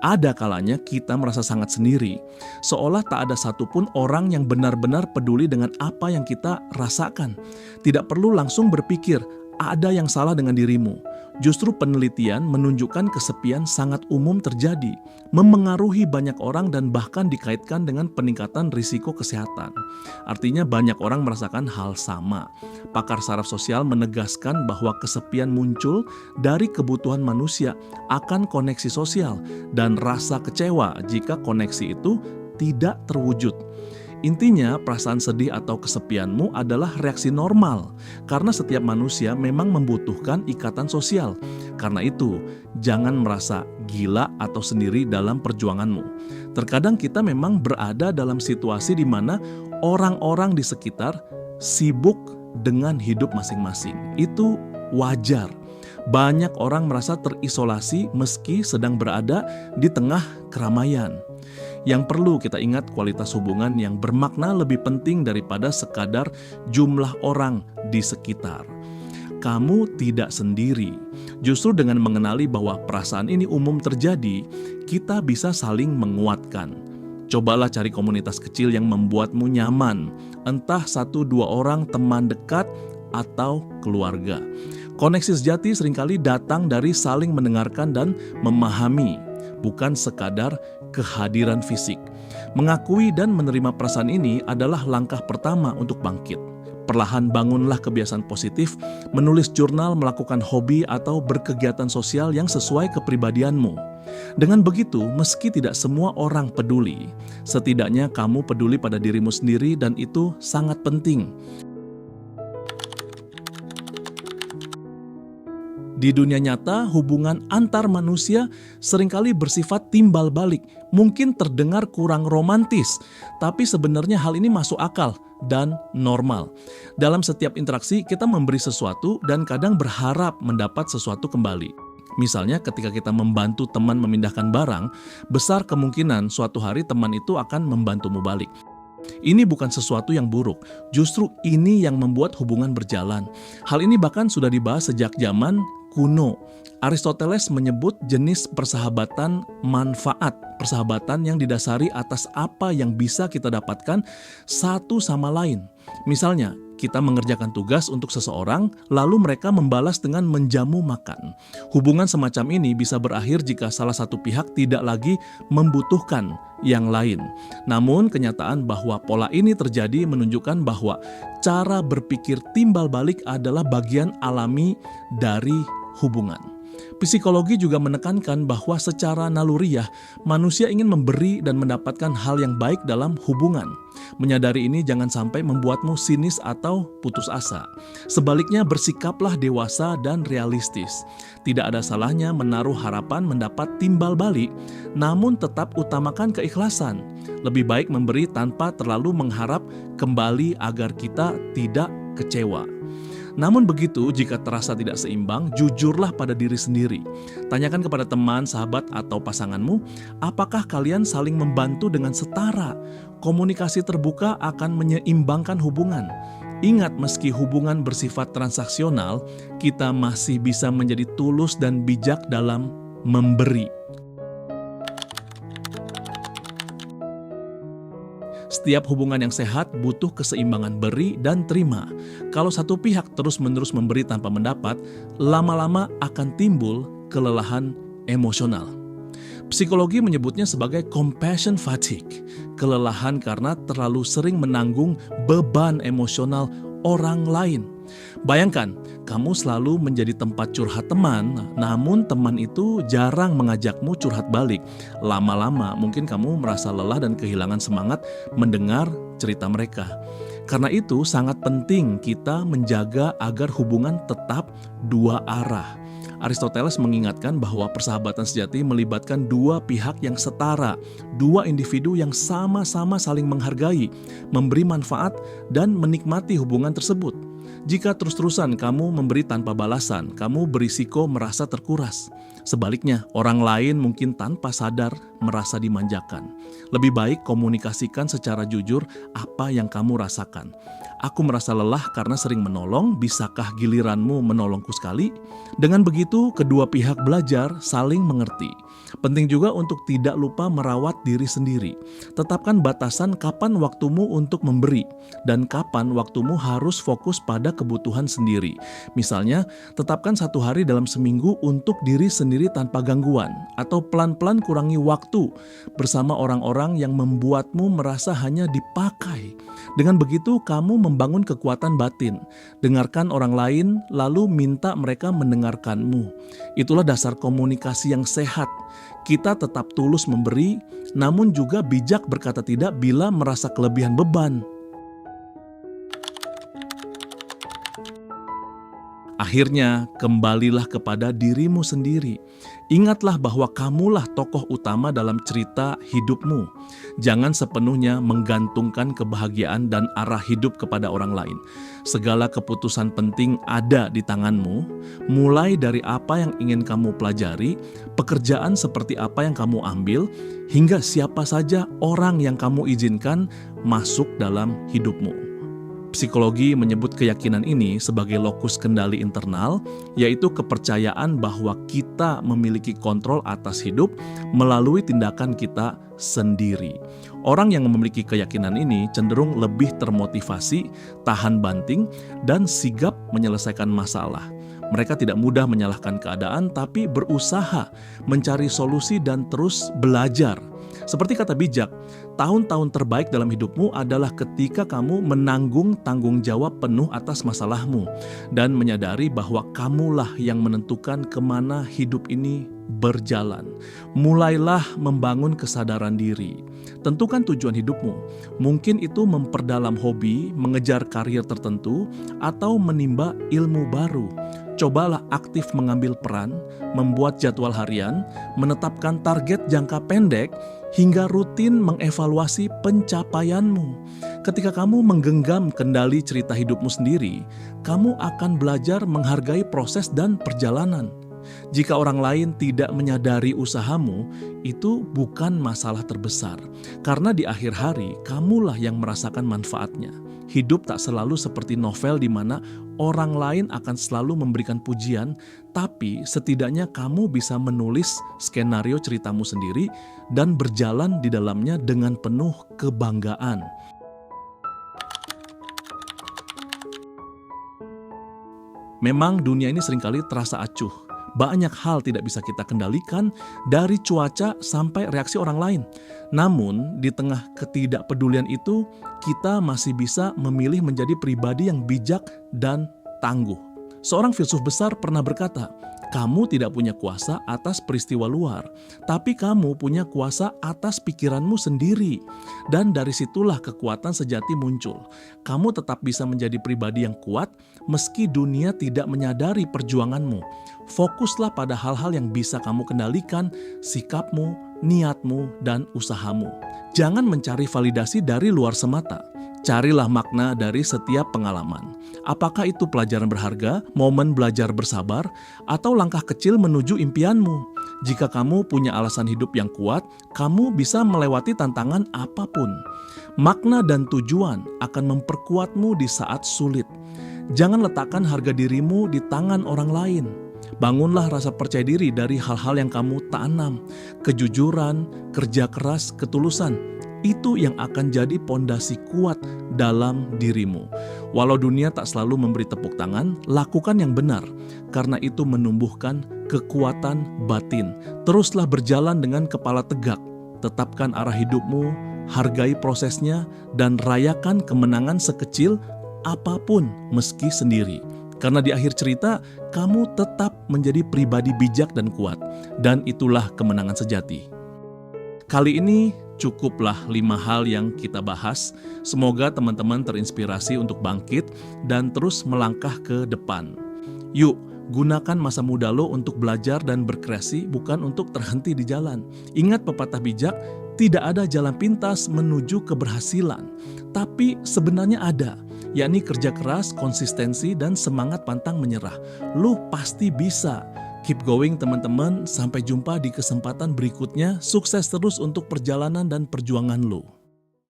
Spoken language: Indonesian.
Ada kalanya kita merasa sangat sendiri, seolah tak ada satupun orang yang benar-benar peduli dengan apa yang kita rasakan. Tidak perlu langsung berpikir, ada yang salah dengan dirimu. Justru penelitian menunjukkan kesepian sangat umum terjadi, memengaruhi banyak orang dan bahkan dikaitkan dengan peningkatan risiko kesehatan. Artinya banyak orang merasakan hal sama. Pakar saraf sosial menegaskan bahwa kesepian muncul dari kebutuhan manusia akan koneksi sosial dan rasa kecewa jika koneksi itu tidak terwujud. Intinya, perasaan sedih atau kesepianmu adalah reaksi normal karena setiap manusia memang membutuhkan ikatan sosial. Karena itu, jangan merasa gila atau sendiri dalam perjuanganmu. Terkadang kita memang berada dalam situasi di mana orang-orang di sekitar sibuk dengan hidup masing-masing. Itu wajar. Banyak orang merasa terisolasi meski sedang berada di tengah keramaian. Yang perlu kita ingat, kualitas hubungan yang bermakna lebih penting daripada sekadar jumlah orang di sekitar. Kamu tidak sendiri. Justru dengan mengenali bahwa perasaan ini umum terjadi, kita bisa saling menguatkan. Cobalah cari komunitas kecil yang membuatmu nyaman, entah 1-2 orang teman dekat atau keluarga. Koneksi sejati seringkali datang dari saling mendengarkan dan memahami, bukan sekadar kehadiran fisik. Mengakui dan menerima perasaan ini adalah langkah pertama untuk bangkit. Perlahan bangunlah kebiasaan positif, menulis jurnal, melakukan hobi, atau berkegiatan sosial yang sesuai kepribadianmu. Dengan begitu, meski tidak semua orang peduli, setidaknya kamu peduli pada dirimu sendiri dan itu sangat penting. Di dunia nyata, hubungan antar manusia seringkali bersifat timbal balik. Mungkin terdengar kurang romantis, tapi sebenarnya hal ini masuk akal dan normal. Dalam setiap interaksi, kita memberi sesuatu dan kadang berharap mendapat sesuatu kembali. Misalnya ketika kita membantu teman memindahkan barang, besar kemungkinan suatu hari teman itu akan membantumu balik. Ini bukan sesuatu yang buruk, justru ini yang membuat hubungan berjalan. Hal ini bahkan sudah dibahas sejak zaman kuno. Aristoteles menyebut jenis persahabatan manfaat, persahabatan yang didasari atas apa yang bisa kita dapatkan satu sama lain. Misalnya, kita mengerjakan tugas untuk seseorang, lalu mereka membalas dengan menjamu makan. Hubungan semacam ini bisa berakhir jika salah satu pihak tidak lagi membutuhkan yang lain. Namun, kenyataan bahwa pola ini terjadi menunjukkan bahwa cara berpikir timbal balik adalah bagian alami dari hubungan. Psikologi juga menekankan bahwa secara naluriah manusia ingin memberi dan mendapatkan hal yang baik dalam hubungan. Menyadari ini jangan sampai membuatmu sinis atau putus asa. Sebaliknya, bersikaplah dewasa dan realistis. Tidak ada salahnya menaruh harapan mendapat timbal balik, namun tetap utamakan keikhlasan. Lebih baik memberi tanpa terlalu mengharap kembali agar kita tidak kecewa. Namun begitu, jika terasa tidak seimbang, jujurlah pada diri sendiri. Tanyakan kepada teman, sahabat, atau pasanganmu, apakah kalian saling membantu dengan setara? Komunikasi terbuka akan menyeimbangkan hubungan. Ingat, meski hubungan bersifat transaksional, kita masih bisa menjadi tulus dan bijak dalam memberi. Setiap hubungan yang sehat butuh keseimbangan beri dan terima. Kalau satu pihak terus-menerus memberi tanpa mendapat, lama-lama akan timbul kelelahan emosional. Psikologi menyebutnya sebagai compassion fatigue, kelelahan karena terlalu sering menanggung beban emosional orang lain. Bayangkan, kamu selalu menjadi tempat curhat teman, namun teman itu jarang mengajakmu curhat balik. Lama-lama mungkin kamu merasa lelah dan kehilangan semangat mendengar cerita mereka. Karena itu sangat penting kita menjaga agar hubungan tetap dua arah. Aristoteles mengingatkan bahwa persahabatan sejati melibatkan dua pihak yang setara, dua individu yang sama-sama saling menghargai, memberi manfaat, dan menikmati hubungan tersebut. Jika terus-terusan kamu memberi tanpa balasan, kamu berisiko merasa terkuras. Sebaliknya, orang lain mungkin tanpa sadar merasa dimanjakan. Lebih baik komunikasikan secara jujur apa yang kamu rasakan. Aku merasa lelah karena sering menolong, bisakah giliranmu menolongku sekali? Dengan begitu, kedua pihak belajar saling mengerti. Penting juga untuk tidak lupa merawat diri sendiri. Tetapkan batasan kapan waktumu untuk memberi dan kapan waktumu harus fokus pada kebutuhan sendiri. Misalnya, tetapkan 1 hari dalam seminggu untuk diri sendiri tanpa gangguan, atau pelan-pelan kurangi waktu bersama orang-orang yang membuatmu merasa hanya dipakai. Dengan begitu, kamu membangun kekuatan batin. Dengarkan orang lain, lalu minta mereka mendengarkanmu. Itulah dasar komunikasi yang sehat. Kita tetap tulus memberi, namun juga bijak berkata tidak bila merasa kelebihan beban. Akhirnya, kembalilah kepada dirimu sendiri. Ingatlah bahwa kamulah tokoh utama dalam cerita hidupmu. Jangan sepenuhnya menggantungkan kebahagiaan dan arah hidup kepada orang lain. Segala keputusan penting ada di tanganmu, mulai dari apa yang ingin kamu pelajari, pekerjaan seperti apa yang kamu ambil, hingga siapa saja orang yang kamu izinkan masuk dalam hidupmu. Psikologi menyebut keyakinan ini sebagai lokus kendali internal, yaitu kepercayaan bahwa kita memiliki kontrol atas hidup melalui tindakan kita sendiri. Orang yang memiliki keyakinan ini cenderung lebih termotivasi, tahan banting, dan sigap menyelesaikan masalah. Mereka tidak mudah menyalahkan keadaan, tapi berusaha mencari solusi dan terus belajar. Seperti kata bijak, tahun-tahun terbaik dalam hidupmu adalah ketika kamu menanggung tanggung jawab penuh atas masalahmu dan menyadari bahwa kamulah yang menentukan kemana hidup ini berjalan. Mulailah membangun kesadaran diri. Tentukan tujuan hidupmu. Mungkin itu memperdalam hobi, mengejar karir tertentu, atau menimba ilmu baru. Cobalah aktif mengambil peran, membuat jadwal harian, menetapkan target jangka pendek, hingga rutin mengevaluasi pencapaianmu. Ketika kamu menggenggam kendali cerita hidupmu sendiri, kamu akan belajar menghargai proses dan perjalanan. Jika orang lain tidak menyadari usahamu, itu bukan masalah terbesar. Karena di akhir hari, kamulah yang merasakan manfaatnya. Hidup tak selalu seperti novel di mana orang lain akan selalu memberikan pujian, tapi setidaknya kamu bisa menulis skenario ceritamu sendiri dan berjalan di dalamnya dengan penuh kebanggaan. Memang dunia ini seringkali terasa acuh. Banyak hal tidak bisa kita kendalikan, dari cuaca sampai reaksi orang lain. Namun, di tengah ketidakpedulian itu, kita masih bisa memilih menjadi pribadi yang bijak dan tangguh. Seorang filsuf besar pernah berkata, kamu tidak punya kuasa atas peristiwa luar, tapi kamu punya kuasa atas pikiranmu sendiri. Dan dari situlah kekuatan sejati muncul. Kamu tetap bisa menjadi pribadi yang kuat meski dunia tidak menyadari perjuanganmu. Fokuslah pada hal-hal yang bisa kamu kendalikan, sikapmu, niatmu, dan usahamu. Jangan mencari validasi dari luar semata. Carilah makna dari setiap pengalaman. Apakah itu pelajaran berharga, momen belajar bersabar, atau langkah kecil menuju impianmu? Jika kamu punya alasan hidup yang kuat, kamu bisa melewati tantangan apapun. Makna dan tujuan akan memperkuatmu di saat sulit. Jangan letakkan harga dirimu di tangan orang lain. Bangunlah rasa percaya diri dari hal-hal yang kamu tanam. Kejujuran, kerja keras, ketulusan. Itu yang akan jadi pondasi kuat dalam dirimu. Walau dunia tak selalu memberi tepuk tangan, lakukan yang benar. Karena itu menumbuhkan kekuatan batin. Teruslah berjalan dengan kepala tegak. Tetapkan arah hidupmu, hargai prosesnya, dan rayakan kemenangan sekecil apapun meski sendiri. Karena di akhir cerita, kamu tetap menjadi pribadi bijak dan kuat. Dan itulah kemenangan sejati. Kali ini cukuplah 5 hal yang kita bahas. Semoga teman-teman terinspirasi untuk bangkit dan terus melangkah ke depan. Yuk, gunakan masa muda lo untuk belajar dan berkreasi, bukan untuk terhenti di jalan. Ingat pepatah bijak, tidak ada jalan pintas menuju keberhasilan. Tapi sebenarnya ada. yakni kerja keras, konsistensi, dan semangat pantang menyerah. Lu pasti bisa. Keep going teman-teman, sampai jumpa di kesempatan berikutnya. Sukses terus untuk perjalanan dan perjuangan lu.